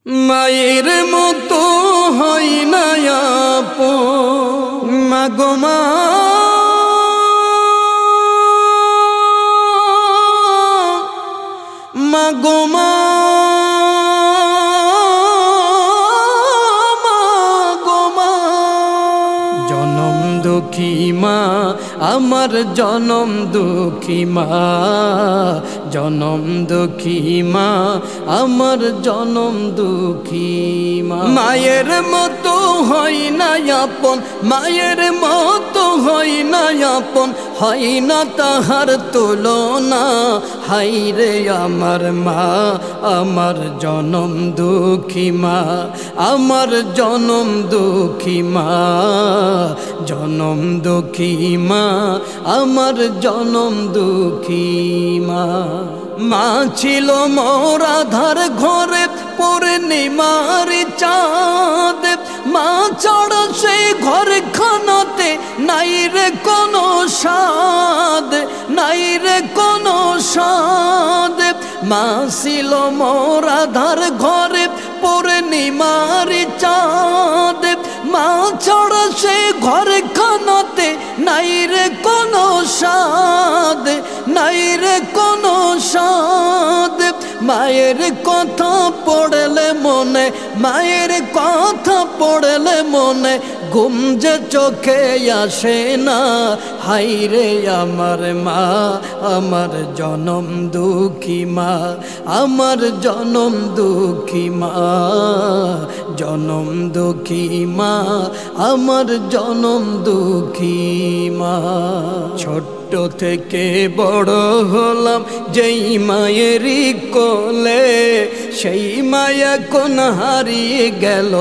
মায়ের মতো হয় না আপন মাগো মা, মাগো মা, মাগো মা। জনম দুঃখী মা আমার, জনম দুঃখী মা, জনম দুঃখী মা আমার, জনম দুঃখী মা। মায়ের মতো হয় না আপন, মায়ের মতো হয় না আপন, হয় না তাহার তুলনা। হায়রে আমার মা, আমার জনম দুঃখী মা, আমার জনম দুঃখী মা, জনম দুঃখী মা আমার, জনম দুঃখী মা। মা ছিল মোর আধার ঘরে পূর্ণিমার চাঁদ, মা ছাড়া সেই ঘরে খানাতে নাই রে কোনো স্বাদ, নাই রে কোনো স্বাদ। মা ছিল মোর আধার ঘরে পূর্ণিমার চাঁদ, মা ছাড়া সেই ঘরে খানাতে নাই রে কোনো স্বাদ, নাই রে কোনো স্বাদ। মায়ের কথা পড়লে মনে, মায়ের কথা পড়লে মনে ঘুম যে চোখে আসে না। হায়রে আমার মা, আমার জনম দুঃখী মা, আমার জনম দুঃখী মা, জনম দুঃখী মা আমার, জনম দুঃখী মা। ছোট্ট থেকে বড় হলাম যেই মায়েরই কোলে, সেই মায়া কোন হারিয়ে গেল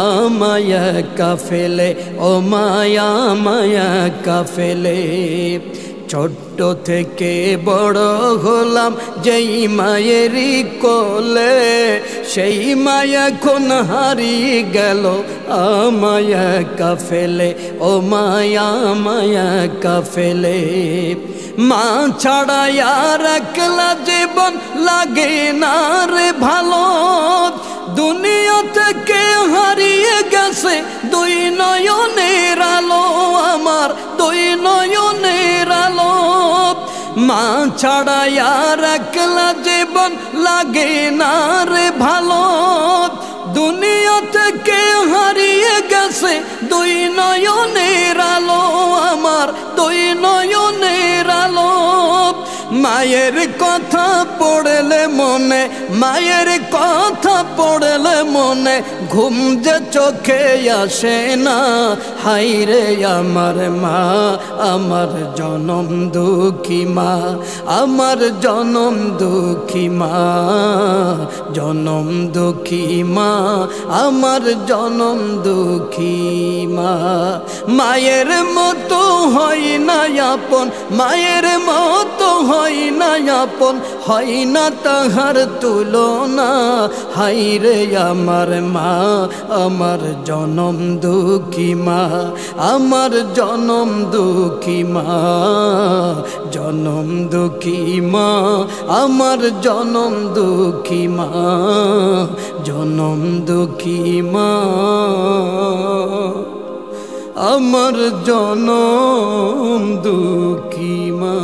আমায়া কাফেলে, ও মায়া মায়া কাফেলে। ছোট্ট থেকে বড় হলাম যেই মায়েরই কোলে, সেই মায়া কোন হারিয়ে গেল আমায়া কাফেলে, ও মায়া মায়া কাফেলে। মা ছাড়া আর একলা জীবন লাগে না রে ভালো, দুনিয়া থেকে হারিয়ে গেছে দুই নয়নের আলো আমার, দুই নয়নের আলো। মা ছাড়া আর একলা জীবন লাগে না রে ভালো, দুনিয়া থেকে হারিয়ে গেছে দুই নয়নের আলো আমার, দুই নয়নের আলো। মায়ের কথা পড়লে মনে, মায়ের কথা পড়লে মনে ঘুম যে চোখে আসে না। হায়রে আমার মা, আমার জনম দুঃখী মা, আমার জনম দুঃখী মা, জনম দুঃখী মা আমার, জনম দুঃখী মা। মায়ের মতো হয় না আপন, মায়ের মতো হয় না আপন, হয় না তাহার তুলনা। হায়রে আমার মা, আমার জনম দুঃখী মা, আমার জনম দুঃখী মা, জনম দুঃখী মা আমার, জনম দুঃখী মা, জনম দুঃখী মা আমার, জনম দুঃখী মা।